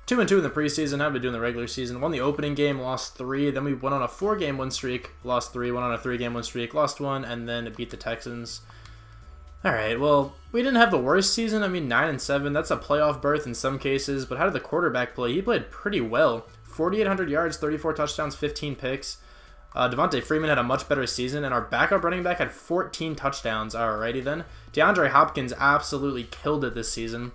Speaker 1: 2-2 in the preseason, how did we do in the regular season? Won the opening game, lost 3, then we went on a 4-game win streak, lost 3, went on a 3-game win streak, lost 1, and then beat the Texans. Alright, well, we didn't have the worst season. I mean, 9-7, that's a playoff berth in some cases, but how did the quarterback play? He played pretty well. 4,800 yards, 34 touchdowns, 15 picks. Devontae Freeman had a much better season, and our backup running back had 14 touchdowns. Alrighty then. DeAndre Hopkins absolutely killed it this season.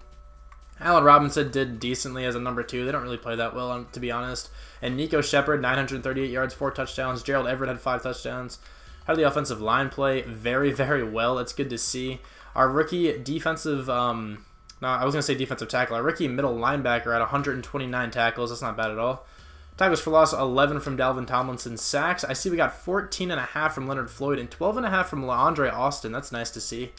Speaker 1: Allen Robinson did decently as a number 2. They don't really play that well, to be honest. And Nico Shepard, 938 yards, 4 touchdowns. Gerald Everett had 5 touchdowns. How did the offensive line play? Very, very well. It's good to see. Our rookie defensive No, I was going to say defensive tackle. A rookie middle linebacker at 129 tackles. That's not bad at all. Tackles for loss, 11 from Dalvin Tomlinson. Sacks, I see we got 14.5 from Leonard Floyd and 12.5 from LaAndre Austin. That's nice to see.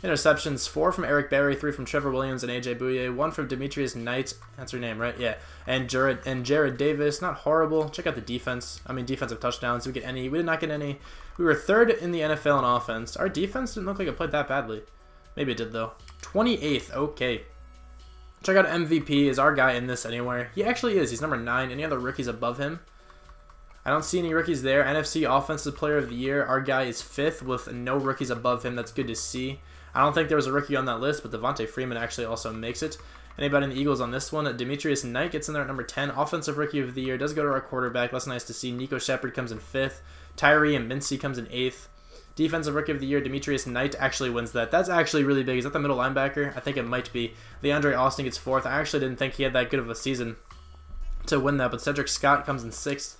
Speaker 1: Interceptions, 4 from Eric Berry, 3 from Trevor Williams and AJ Bouye, 1 from Demetrius Knight. That's her name, right? Yeah. And Jared Davis. Not horrible. Check out the defense. I mean, defensive touchdowns. Did we get any? We did not get any. We were 3rd in the NFL in offense. Our defense didn't look like it played that badly. Maybe it did, though. 28th. Okay. Check out MVP. Is our guy in this anywhere? He actually is. He's number 9. Any other rookies above him? I don't see any rookies there. NFC Offensive Player of the Year. Our guy is 5th with no rookies above him. That's good to see. I don't think there was a rookie on that list, but Devontae Freeman actually also makes it. Anybody in the Eagles on this one? Demetrius Knight gets in there at number 10. Offensive Rookie of the Year does go to our quarterback. That's nice to see. Nico Shepard comes in 5th. Tyree and Mincy comes in 8th. Defensive Rookie of the Year, Demetrius Knight actually wins that. That's actually really big. Is that the middle linebacker? I think it might be. DeAndre Austin gets 4th. I actually didn't think he had that good of a season to win that, but Cedric Scott comes in 6th.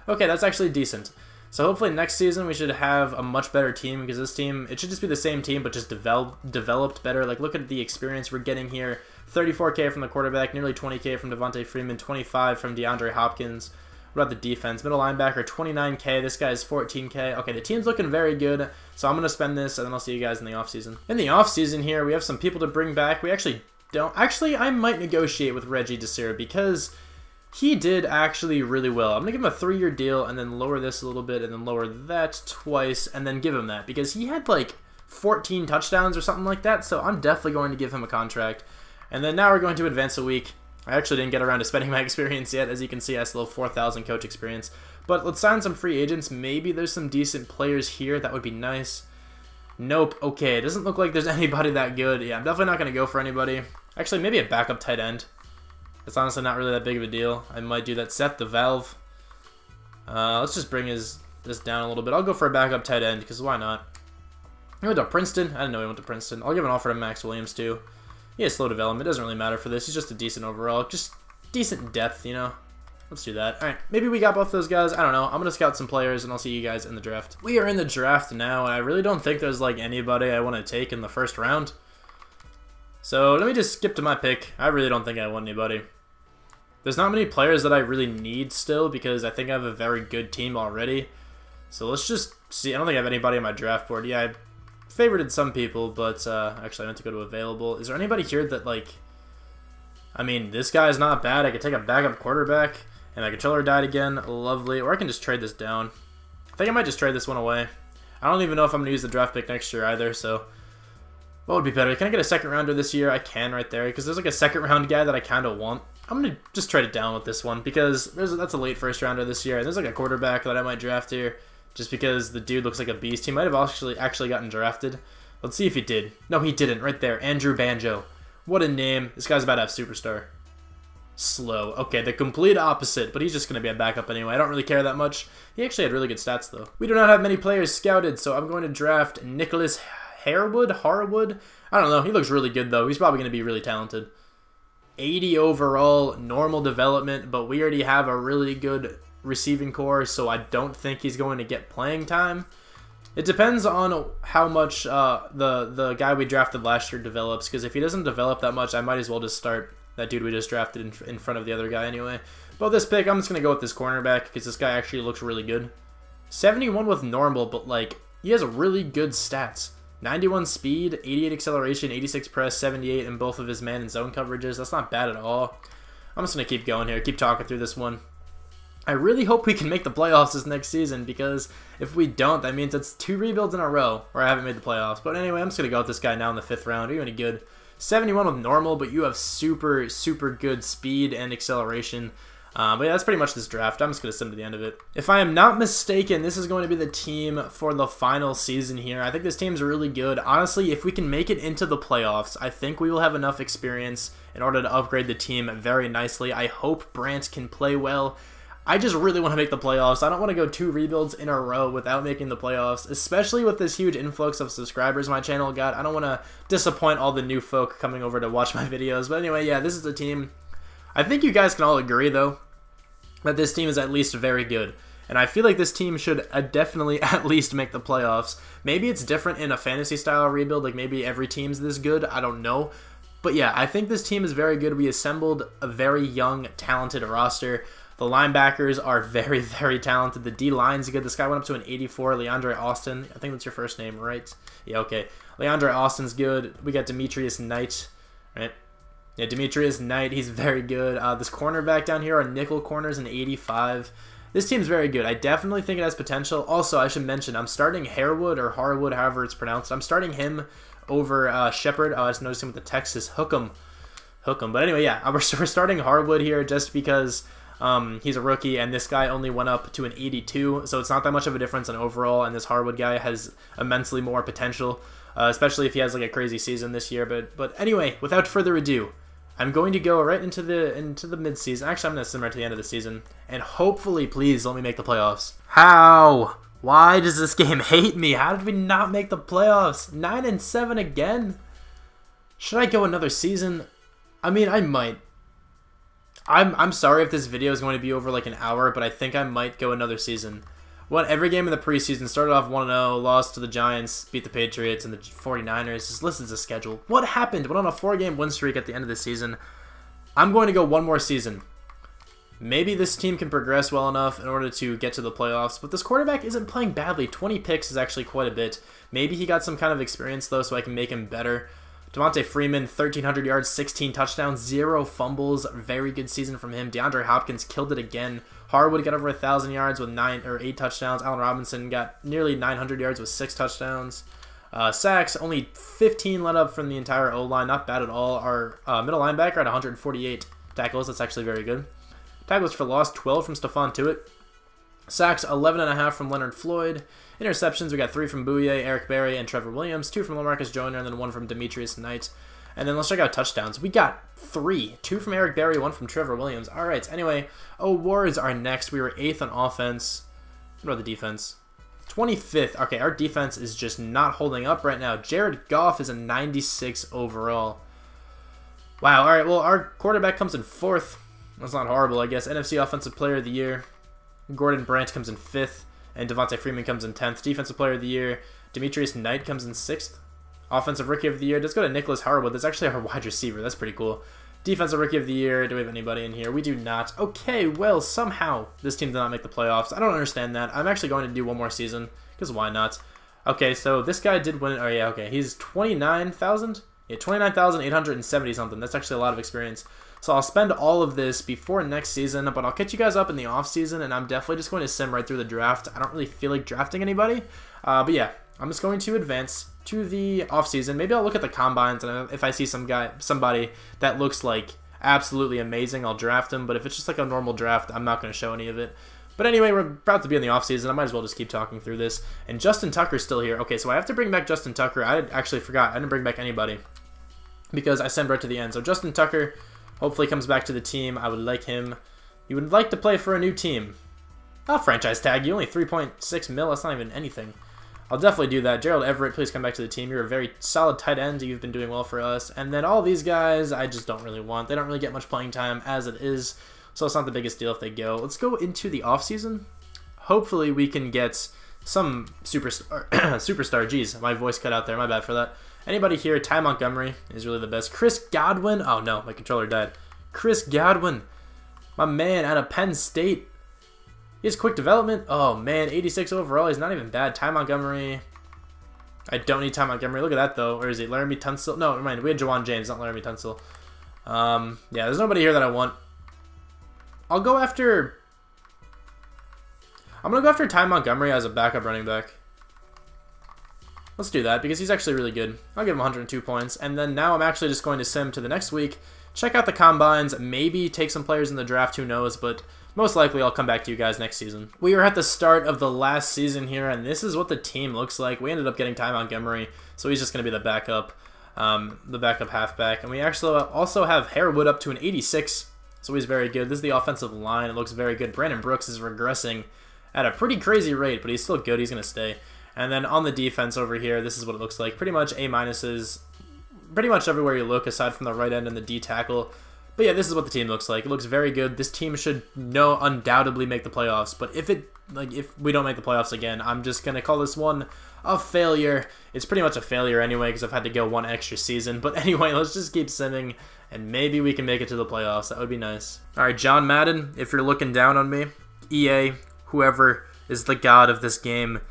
Speaker 1: Okay, that's actually decent. So hopefully next season we should have a much better team, because this team, it should just be the same team but just developed better. Like, look at the experience we're getting here. 34K from the quarterback, nearly 20K from Devontae Freeman, 25 from DeAndre Hopkins. What about the defense? Middle linebacker, 29K. This guy's 14K. Okay, the team's looking very good, so I'm going to spend this, and then I'll see you guys in the offseason. In the offseason here, we have some people to bring back. We actually don't. Actually, I might negotiate with Reggie Desir, because he did actually really well. I'm going to give him a 3-year deal, and then lower this a little bit, and then lower that twice, and then give him that, because he had like 14 touchdowns or something like that, so I'm definitely going to give him a contract. And then now we're going to advance a week. I actually didn't get around to spending my experience yet. As you can see, I still have 4,000 coach experience. But let's sign some free agents. Maybe there's some decent players here. That would be nice. Nope. Okay, it doesn't look like there's anybody that good. Yeah, I'm definitely not going to go for anybody. Actually, maybe a backup tight end. It's honestly not really that big of a deal. I might do that. Seth the Valve. Let's just bring this down a little bit. I'll go for a backup tight end, because why not? He went to Princeton. I didn't know he went to Princeton. I'll give an offer to Max Williams, too. He has slow development. It doesn't really matter for this. He's just a decent overall. Just decent depth, you know? Let's do that. Alright, maybe we got both those guys. I don't know. I'm going to scout some players, and I'll see you guys in the draft. We are in the draft now, and I really don't think there's, like, anybody I want to take in the first round. So, let me just skip to my pick. I really don't think I want anybody. There's not many players that I really need still, because I think I have a very good team already. So, let's just see. I don't think I have anybody on my draft board. Yeah, I favorited some people, but actually I meant to go to available. Is there anybody here that, like, I mean, this guy is not bad. I could take a backup quarterback, and my controller died again. Lovely. Or I can just trade this down. I think I might just trade this one away. I don't even know if I'm going to use the draft pick next year either, so what would be better? Can I get a second rounder this year? I can right there, because there's like a second round guy that I kind of want. I'm going to just trade it down with this one, because that's a late first rounder this year, and there's like a quarterback that I might draft here. Just because the dude looks like a beast. He might have actually gotten drafted. Let's see if he did. No, he didn't. Right there. Andrew Banjo. What a name. This guy's about to have superstar. Slow. Okay, the complete opposite, but he's just going to be a backup anyway. I don't really care that much. He actually had really good stats, though. We do not have many players scouted, so I'm going to draft Nicholas Harwood. I don't know. He looks really good, though. He's probably going to be really talented. 80 overall, normal development, but we already have a really good receiving core, so I don't think he's going to get playing time. It depends on how much the guy we drafted last year develops, because if he doesn't develop that much, I might as well just start that dude we just drafted in front of the other guy anyway. But this pick, I'm just going to go with this cornerback, because this guy actually looks really good. 71 with normal, but like, he has really good stats. 91 speed, 88 acceleration, 86 press, 78 in both of his man and zone coverages. That's not bad at all. I'm just going to keep going here, keep talking through this one. I really hope we can make the playoffs this next season, because if we don't, that means it's 2 rebuilds in a row where I haven't made the playoffs. But anyway, I'm just going to go with this guy now in the 5th round. Are you any good? 71 with normal, but you have super, super good speed and acceleration. But yeah, that's pretty much this draft. I'm just going to send to the end of it. If I am not mistaken, this is going to be the team for the final season here. I think this team's really good. Honestly, if we can make it into the playoffs, I think we will have enough experience in order to upgrade the team very nicely. I hope Brant can play well. I just really want to make the playoffs. I don't want to go 2 rebuilds in a row without making the playoffs, especially with this huge influx of subscribers my channel got. I don't want to disappoint all the new folk coming over to watch my videos. But anyway, yeah, this is the team. I think you guys can all agree, though, that this team is at least very good. And I feel like this team should definitely at least make the playoffs. Maybe it's different in a fantasy-style rebuild. Like, maybe every team's this good. I don't know. But yeah, I think this team is very good. We assembled a very young, talented roster. The linebackers are very, very talented. The D-line's good. This guy went up to an 84, Leandre Austin. I think that's your first name, right? Yeah, okay. Leandre Austin's good. We got Demetrius Knight, right? Yeah, Demetrius Knight, he's very good. This cornerback down here, our nickel corner's an 85. This team's very good. I definitely think it has potential. Also, I should mention, I'm starting Harewood or Harwood, however it's pronounced. I'm starting him over Shepard. Oh, I just noticed him with the Texas Hook'em. But anyway, yeah, we're starting Harwood here just because he's a rookie, and this guy only went up to an 82, so it's not that much of a difference in overall, and this Harwood guy has immensely more potential, especially if he has like a crazy season this year. But anyway, without further ado, I'm going to go right into the mid-season. Actually, I'm going to sim right to the end of the season, and hopefully, please, let me make the playoffs. How? Why does this game hate me? How did we not make the playoffs? 9-7 again? Should I go another season? I mean, I might. I'm sorry if this video is going to be over like an hour, but I think I might go another season. Won every game in the preseason, started off 1-0, lost to the Giants, beat the Patriots and the 49ers. Just listen to the schedule. What happened? Went on a 4-game win streak at the end of the season. I'm going to go one more season. Maybe this team can progress well enough in order to get to the playoffs, but this quarterback isn't playing badly. 20 picks is actually quite a bit. Maybe he got some kind of experience, though, so I can make him better. Devontae Freeman, 1,300 yards, 16 touchdowns, 0 fumbles. Very good season from him. DeAndre Hopkins killed it again. Harwood got over 1,000 yards with 8 touchdowns. Allen Robinson got nearly 900 yards with 6 touchdowns. Sacks, only 15 let up from the entire O-line. Not bad at all. Our middle linebacker had 148 tackles. That's actually very good. Tackles for loss, 12 from Stephon Tuitt. Sacks, 11.5 from Leonard Floyd. Interceptions, we got 3 from Bouye, Eric Berry, and Trevor Williams. 2 from Lamarcus Joyner, and then 1 from Demetrius Knight. And then let's check out touchdowns. We got 3. 2 from Eric Berry, 1 from Trevor Williams. All right, anyway, awards are next. We were 8th on offense. What about the defense? 25th. Okay, our defense is just not holding up right now. Jared Goff is a 96 overall. Wow, all right, well, our quarterback comes in 4th. That's not horrible, I guess. NFC Offensive Player of the Year. Gordon Brandt comes in 5th, and Devontae Freeman comes in 10th. Defensive Player of the Year. Demetrius Knight comes in 6th. Offensive Rookie of the Year. Let's go to Nicholas Harwood. That's actually our wide receiver. That's pretty cool. Defensive Rookie of the Year. Do we have anybody in here? We do not. Okay, well, somehow this team did not make the playoffs. I don't understand that. I'm actually going to do one more season, because why not? Okay, so this guy did win it. Oh, yeah, okay. He's 29,000? Yeah, 29,870 something. That's actually a lot of experience. So I'll spend all of this before next season, but I'll catch you guys up in the offseason, and I'm definitely just going to sim right through the draft. I don't really feel like drafting anybody, but yeah, I'm just going to advance to the offseason. Maybe I'll look at the combines, and if I see somebody that looks like absolutely amazing, I'll draft him, but if it's just like a normal draft, I'm not going to show any of it. But anyway, we're about to be in the offseason. I might as well just keep talking through this. And Justin Tucker's still here. Okay, so I have to bring back Justin Tucker. I actually forgot. I didn't bring back anybody because I sent right to the end. So Justin Tucker hopefully comes back to the team. I would like him. He would like to play for a new team. I'll franchise tag you. Only 3.6 mil. That's not even anything. I'll definitely do that. Gerald Everett, please come back to the team. You're a very solid tight end. You've been doing well for us. And then all these guys, I just don't really want. They don't really get much playing time as it is, so it's not the biggest deal if they go. Let's go into the offseason. Hopefully we can get some superstar. Superstar. Jeez, my voice cut out there. My bad for that. Anybody here? Ty Montgomery is really the best. Chris Godwin. Oh, no. My controller died. Chris Godwin. My man out of Penn State. He has quick development. Oh, man. 86 overall. He's not even bad. Ty Montgomery. I don't need Ty Montgomery. Look at that, though. Where is he? Laramie Tunsil? No, never mind. We had Jawan James, not Laramie Tunsil. Yeah, there's nobody here that I want. I'll go after... I'm going to go after Ty Montgomery as a backup running back. Let's do that because he's actually really good. I'll give him 102 points. And then now I'm actually just going to sim to the next week. Check out the combines. Maybe take some players in the draft. Who knows? But most likely I'll come back to you guys next season. We are at the start of the last season here. And this is what the team looks like. We ended up getting Ty Montgomery. So he's just going to be the backup halfback. And we actually also have Harewood up to an 86. So he's very good. This is the offensive line. It looks very good. Brandon Brooks is regressing at a pretty crazy rate. But he's still good. He's going to stay. And then on the defense over here, this is what it looks like. Pretty much A-minuses pretty much everywhere you look aside from the right end and the D tackle. But yeah, this is what the team looks like. It looks very good. This team should undoubtedly make the playoffs. But if it like if we don't make the playoffs again, I'm just gonna call this one a failure. It's pretty much a failure anyway because I've had to go one extra season. But anyway, let's just keep simming and maybe we can make it to the playoffs. That would be nice. All right, John Madden, if you're looking down on me, EA, whoever is the god of this game,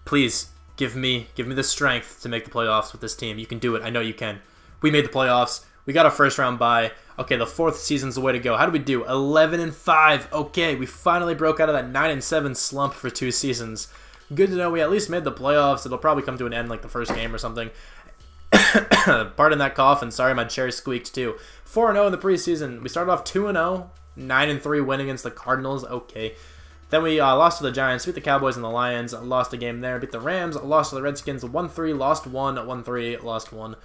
Speaker 1: please give me the strength to make the playoffs with this team. You can do it. I know you can. We made the playoffs. We got a first round bye. Okay, the 4th season's the way to go. How did we do? 11-5. Okay, we finally broke out of that 9-7 slump for 2 seasons. Good to know we at least made the playoffs. It'll probably come to an end like the first game or something. Pardon that cough, and sorry my chair squeaked too. 4-0 in the preseason. We started off 2-0, 9-3 win against the Cardinals. Okay. Then we lost to the Giants, beat the Cowboys and the Lions, lost a game there, beat the Rams, lost to the Redskins, 1-3, lost 1, 1-3, lost 1.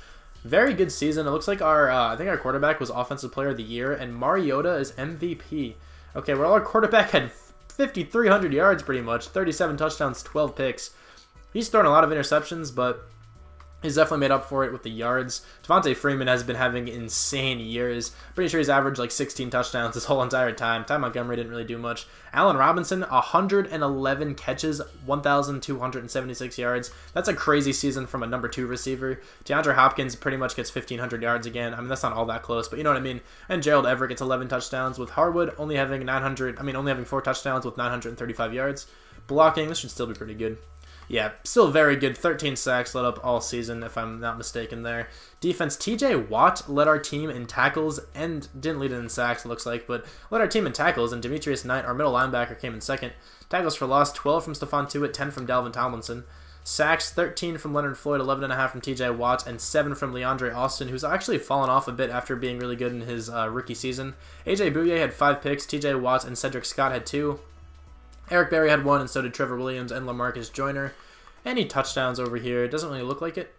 Speaker 1: Very good season. It looks like I think our quarterback was Offensive Player of the Year, and Mariota is MVP. Okay, well, our quarterback had 5,300 yards pretty much, 37 touchdowns, 12 picks. He's thrown a lot of interceptions, but he's definitely made up for it with the yards. Devontae Freeman has been having insane years. Pretty sure he's averaged like 16 touchdowns this whole entire time. Ty Montgomery didn't really do much. Allen Robinson, 111 catches, 1,276 yards. That's a crazy season from a number 2 receiver. DeAndre Hopkins pretty much gets 1,500 yards again. I mean, that's not all that close, but you know what I mean. And Gerald Everett gets 11 touchdowns, with Harwood only having 4 touchdowns with 935 yards. Blocking, this should still be pretty good. Yeah, still very good. 13 sacks led up all season, if I'm not mistaken there. Defense, TJ Watt led our team in tackles and didn't lead it in sacks, it looks like, but led our team in tackles, and Demetrius Knight, our middle linebacker, came in second. Tackles for loss, 12 from Stephon Tuitt, 10 from Dalvin Tomlinson. Sacks, 13 from Leonard Floyd, 11.5 from TJ Watt, and 7 from Leandre Austin, who's actually fallen off a bit after being really good in his rookie season. AJ Bouye had 5 picks, TJ Watt and Cedric Scott had 2. Eric Berry had 1, and so did Trevor Williams and LaMarcus Joyner. Any touchdowns over here? It doesn't really look like it.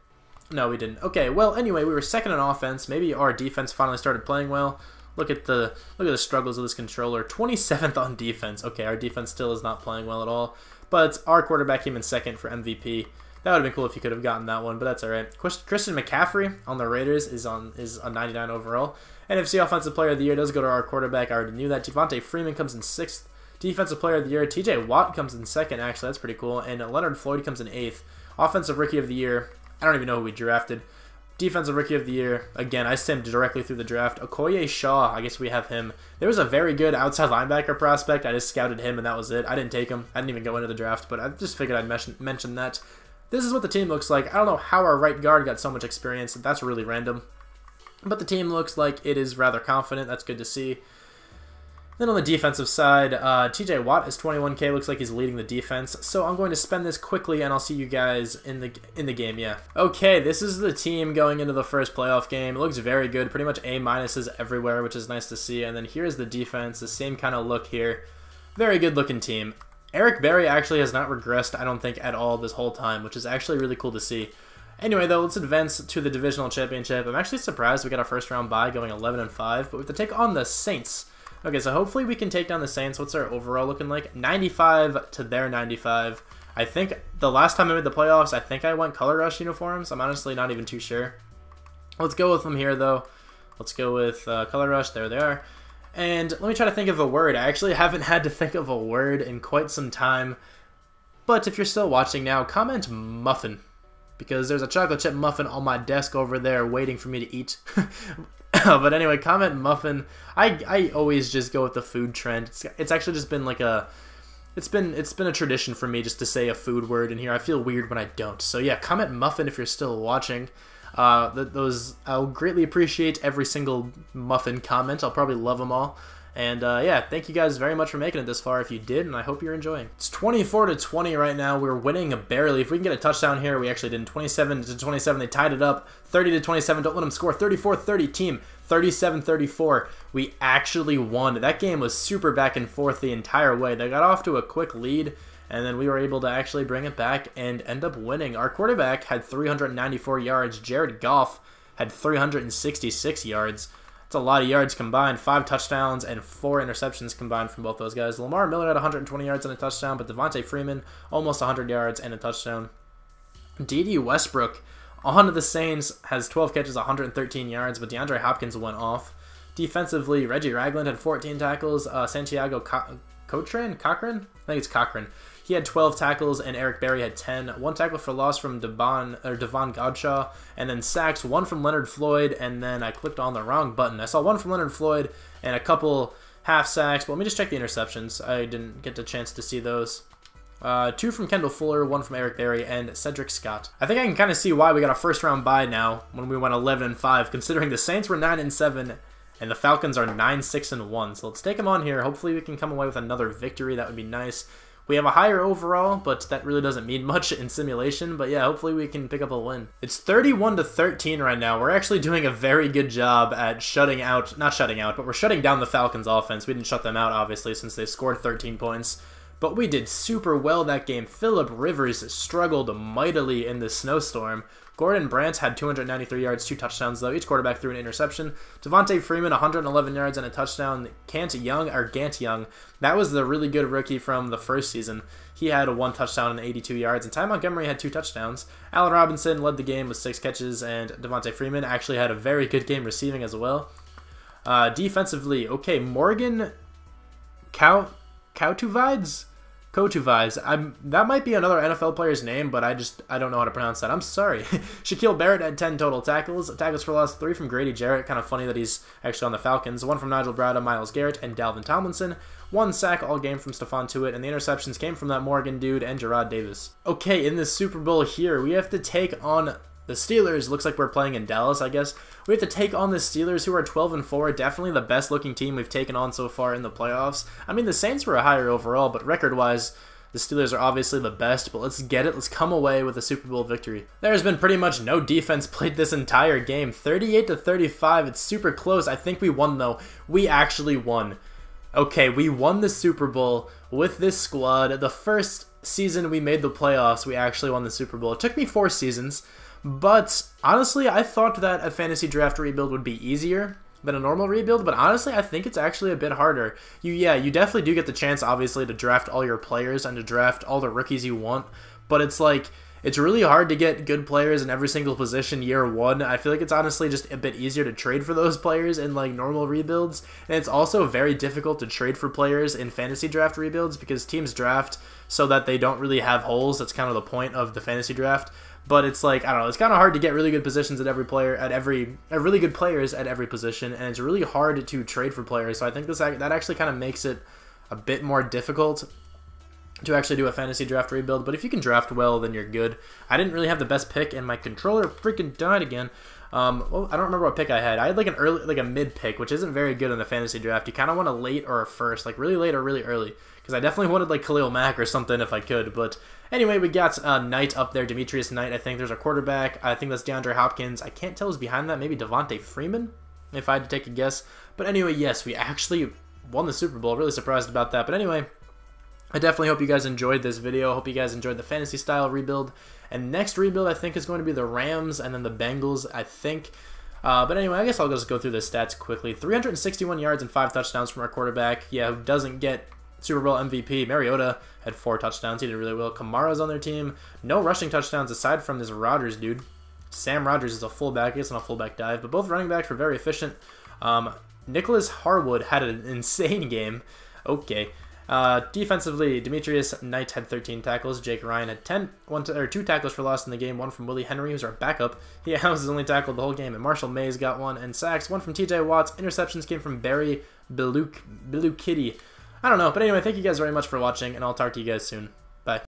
Speaker 1: No, we didn't. Okay, well, anyway, we were second in offense. Maybe our defense finally started playing well. Look at the struggles of this controller. 27th on defense. Okay, our defense still is not playing well at all. But our quarterback came in second for MVP. That would have been cool if you could have gotten that one, but that's all right. Christian McCaffrey on the Raiders is a 99 overall. NFC Offensive Player of the Year does go to our quarterback. I already knew that. Devontae Freeman comes in 6th. Defensive Player of the Year, TJ Watt comes in 2nd, actually, that's pretty cool, and Leonard Floyd comes in 8th. Offensive Rookie of the Year, I don't even know who we drafted. Defensive Rookie of the Year, again, I simmed directly through the draft. Okoye Shaw, I guess we have him. There was a very good outside linebacker prospect, I just scouted him and that was it. I didn't take him, I didn't even go into the draft, but I just figured I'd mention that. This is what the team looks like. I don't know how our right guard got so much experience, that's really random. But the team looks like it is rather confident, that's good to see. Then on the defensive side, TJ Watt is 21K, looks like he's leading the defense. So I'm going to spend this quickly and I'll see you guys in the game, yeah. Okay, this is the team going into the first playoff game. It looks very good, pretty much A-minuses everywhere, which is nice to see. And then here's the defense, the same kind of look here. Very good looking team. Eric Berry actually has not regressed, I don't think, at all this whole time, which is actually really cool to see. Anyway, though, let's advance to the divisional championship. I'm actually surprised we got our first round bye going 11-5, but we have to take on the Saints. Okay, so hopefully we can take down the Saints. What's our overall looking like? 95 to their 95. I think the last time I made the playoffs, I think I went color rush uniforms. I'm honestly not even too sure. Let's go with them here, though. Let's go with color rush. There they are. And let me try to think of a word. I actually haven't had to think of a word in quite some time. But if you're still watching now, comment muffin. Because there's a chocolate chip muffin on my desk over there waiting for me to eat. But anyway, comment muffin. I always just go with the food trend. It's actually just been like it's been a tradition for me just to say a food word in here. I feel weird when I don't. So yeah, comment muffin if you're still watching. I'll greatly appreciate every single muffin comment. I'll probably love them all. And yeah, thank you guys very much for making it this far if you did, and I hope you're enjoying. It's 24-20 right now. We're winning barely. If we can get a touchdown here, we actually didn't. 27-27, they tied it up. 30-27, don't let them score. 34-30 team. 37-34. We actually won. That game was super back and forth the entire way. They got off to a quick lead, and then we were able to actually bring it back and end up winning. Our quarterback had 394 yards. Jared Goff had 366 yards. That's a lot of yards combined. 5 touchdowns and 4 interceptions combined from both those guys. Lamar Miller had 120 yards and a touchdown, but Devontae Freeman almost 100 yards and a touchdown. D.D. Westbrook on the Saints has 12 catches, 113 yards, but DeAndre Hopkins went off. Defensively, Reggie Ragland had 14 tackles. Santiago Cochran? Cochran? I think it's Cochran. He had 12 tackles, and Eric Berry had 10. 1 tackle for loss from Devon Godshaw, and then sacks, 1 from Leonard Floyd, and then I clicked on the wrong button. I saw 1 from Leonard Floyd and a couple half sacks, but let me just check the interceptions. I didn't get the chance to see those. 2 from Kendall Fuller, 1 from Eric Berry, and Cedric Scott. I think I can kind of see why we got a first-round bye now when we went 11-5, considering the Saints were 9-7, and the Falcons are 9-6-1. So let's take them on here. Hopefully we can come away with another victory. That would be nice. We have a higher overall, but that really doesn't mean much in simulation. But yeah, hopefully we can pick up a win. It's 31-13 right now. We're actually doing a very good job at not shutting out, but we're shutting down the Falcons offense. We didn't shut them out, obviously, since they scored 13 points. But we did super well that game. Phillip Rivers struggled mightily in the snowstorm. Gordon Brandt had 293 yards, 2 touchdowns, though. Each quarterback threw an interception. Devontae Freeman, 111 yards and a touchdown. Gant Young, that was the really good rookie from the first season. He had 1 touchdown and 82 yards, and Ty Montgomery had 2 touchdowns. Allen Robinson led the game with 6 catches, and Devontae Freeman actually had a very good game receiving as well. Defensively, okay, Morgan Kotuvides? That might be another NFL player's name, but I don't know how to pronounce that. I'm sorry. Shaquille Barrett had 10 total tackles. Tackles for loss, 3 from Grady Jarrett. Kind of funny that he's actually on the Falcons. 1 from Nigel Browder, Myles Garrett, and Dalvin Tomlinson. 1 sack all game from Stephon Tuitt, and the interceptions came from that Morgan dude and Jarrad Davis. Okay, in this Super Bowl here, we have to take on the Steelers. Looks like we're playing in Dallas, I guess. We have to take on the Steelers, who are 12-4. Definitely the best-looking team we've taken on so far in the playoffs. I mean, the Saints were a higher overall, but record-wise, the Steelers are obviously the best. But let's get it. Let's come away with a Super Bowl victory. There's been pretty much no defense played this entire game. 38-35. It's super close. I think we won, though. We actually won. Okay, we won the Super Bowl with this squad. The first season we made the playoffs, we actually won the Super Bowl. It took me 4 seasons. But honestly, I thought that a fantasy draft rebuild would be easier than a normal rebuild, but honestly, I think it's actually a bit harder. You definitely do get the chance, obviously, to draft all your players and to draft all the rookies you want, but it's like, it's really hard to get good players in every single position year 1. I feel like it's honestly just a bit easier to trade for those players in like normal rebuilds, and it's also very difficult to trade for players in fantasy draft rebuilds because teams draft so that they don't really have holes. That's kind of the point of the fantasy draft. But it's like, I don't know, it's kind of hard to get really good positions at every player, really good players at every position, and it's really hard to trade for players. So I think that actually kind of makes it a bit more difficult to actually do a fantasy draft rebuild. But if you can draft well, then you're good. I didn't really have the best pick, and my controller freaking died again. Well, I don't remember what pick I had. I had like a mid pick, which isn't very good in the fantasy draft. You kind of want a late or a first, like really late or really early, because I definitely wanted like Khalil Mack or something if I could. But anyway, we got Knight up there, Demetrius Knight. I think there's our quarterback. I think that's DeAndre Hopkins. I can't tell who's behind that. Maybe Devontae Freeman, if I had to take a guess. But anyway, yes, we actually won the Super Bowl. Really surprised about that. But anyway, I definitely hope you guys enjoyed this video. Hope you guys enjoyed the fantasy style rebuild. And next rebuild, I think, is going to be the Rams and then the Bengals, I think. But anyway, I guess I'll just go through the stats quickly. 361 yards and 5 touchdowns from our quarterback. Yeah, who doesn't get Super Bowl MVP. Mariota had 4 touchdowns. He did really well. Kamara's on their team. No rushing touchdowns aside from this Rodgers dude. Sam Rodgers is a fullback. It's not a fullback dive. But both running backs were very efficient. Nicholas Harwood had an insane game. Okay. Defensively, Demetrius Knight had 13 tackles. Jake Ryan had 2 tackles for loss in the game. 1 from Willie Henry, who's our backup. He was his only tackle the whole game. And Marshall Mays got 1. And sacks, 1 from TJ Watts. Interceptions came from Barry Bilukitty. I don't know. But anyway, thank you guys very much for watching, and I'll talk to you guys soon.